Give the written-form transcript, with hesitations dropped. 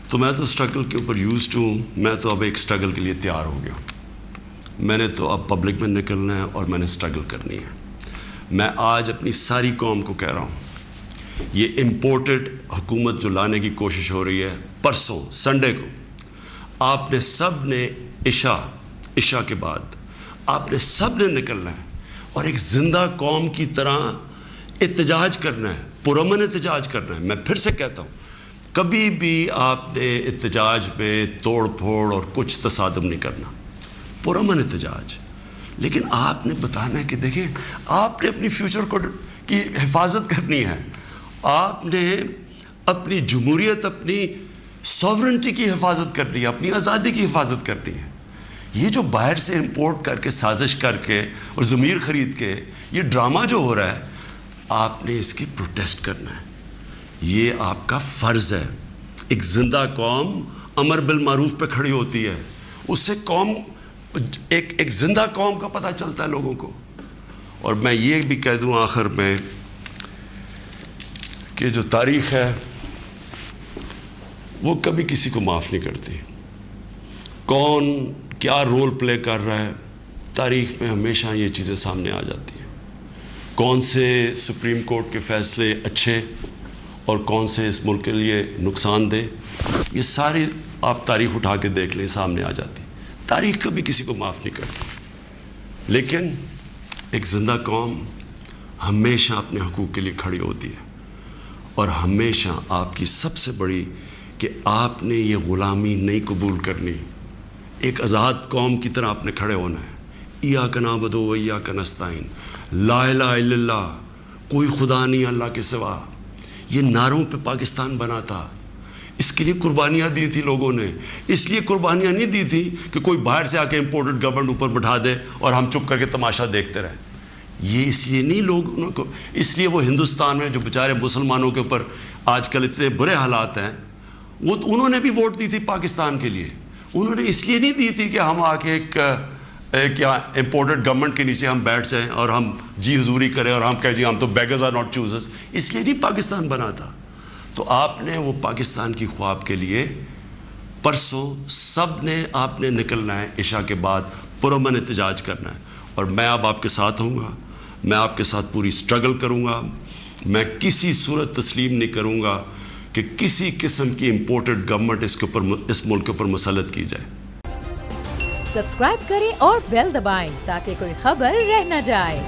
تو میں تو اسٹرگل کے اوپر یوزڈ ہوں. میں تو اب ایک اسٹرگل کے لیے تیار ہو گیا ہوں. میں نے تو اب پبلک میں نکلنا ہے اور میں نے اسٹرگل کرنی ہے. میں آج اپنی ساری قوم کو کہہ رہا ہوں، یہ امپورٹڈ حکومت جو لانے کی کوشش ہو رہی ہے، پرسوں سنڈے کو آپ نے سب نے عشاء کے بعد آپ نے سب نے نکلنا ہے اور ایک زندہ قوم کی طرح احتجاج کرنا ہے، پرامن احتجاج کرنا ہے. میں پھر سے کہتا ہوں، کبھی بھی آپ نے احتجاج میں توڑ پھوڑ اور کچھ تصادم نہیں کرنا، پرامن احتجاج. لیکن آپ نے بتانا ہے کہ دیکھیں آپ نے اپنی فیوچر کو کی حفاظت کرنی ہے، آپ نے اپنی جمہوریت، اپنی ساورنٹی کی حفاظت کرنی ہے، اپنی آزادی کی حفاظت کرنی ہے. یہ جو باہر سے امپورٹ کر کے سازش کر کے اور ضمیر خرید کے یہ ڈرامہ جو ہو رہا ہے، آپ نے اس کی پروٹیسٹ کرنا ہے. یہ آپ کا فرض ہے. ایک زندہ قوم امر بالمعروف پہ کھڑی ہوتی ہے، اس سے قوم ایک زندہ قوم کا پتہ چلتا ہے لوگوں کو. اور میں یہ بھی کہہ دوں آخر میں کہ جو تاریخ ہے وہ کبھی کسی کو معاف نہیں کرتی. کون کیا رول پلے کر رہا ہے، تاریخ میں ہمیشہ یہ چیزیں سامنے آ جاتی ہیں. کون سے سپریم کورٹ کے فیصلے اچھے اور کون سے اس ملک کے لیے نقصان دہ، یہ ساری آپ تاریخ اٹھا کے دیکھ لیں، سامنے آ جاتی. تاریخ کبھی کسی کو معاف نہیں کرتی. لیکن ایک زندہ قوم ہمیشہ اپنے حقوق کے لیے کھڑی ہوتی ہے. اور ہمیشہ آپ کی سب سے بڑی کہ آپ نے یہ غلامی نہیں قبول کرنی. ایک آزاد قوم کی طرح آپ نے کھڑے ہونا ہے. ایاک نعبد و ایاک نستعین، لا الہ الا اللہ، کوئی خدا نہیں اللہ کے سوا. یہ نعروں پہ پاکستان بنا تھا. اس کے لیے قربانیاں دی تھی لوگوں نے. اس لیے قربانیاں نہیں دی تھی کہ کوئی باہر سے آ کے امپورٹڈ گورنمنٹ اوپر بٹھا دے اور ہم چپ کر کے تماشا دیکھتے رہیں. یہ اس لیے نہیں لوگوں کو، اس لیے وہ ہندوستان میں جو بیچارے مسلمانوں کے اوپر آج کل اتنے برے حالات ہیں، وہ انہوں نے بھی ووٹ دی تھی پاکستان کے لیے. انہوں نے اس لیے نہیں دی تھی کہ ہم آ کے ایک امپورٹڈ گورنمنٹ کے نیچے ہم بیٹھ جائیں اور ہم جی حضوری کریں اور ہم کہیں جی ہم تو بیگرز آر ناٹ چوزرز. اس لیے نہیں پاکستان بنا تھا. تو آپ نے وہ پاکستان کی خواب کے لیے پرسوں سب نے آپ نے نکلنا ہے، عشاء کے بعد پرامن احتجاج کرنا ہے. اور میں اب آپ کے ساتھ ہوں گا، میں آپ کے ساتھ پوری اسٹرگل کروں گا. میں کسی صورت تسلیم نہیں کروں گا کہ کسی قسم کی امپورٹڈ گورنمنٹ اس ملک کے اوپر مسلط کی جائے. سبسکرائب کریں اور بیل دبائیں تاکہ کوئی خبر رہ نہ جائے.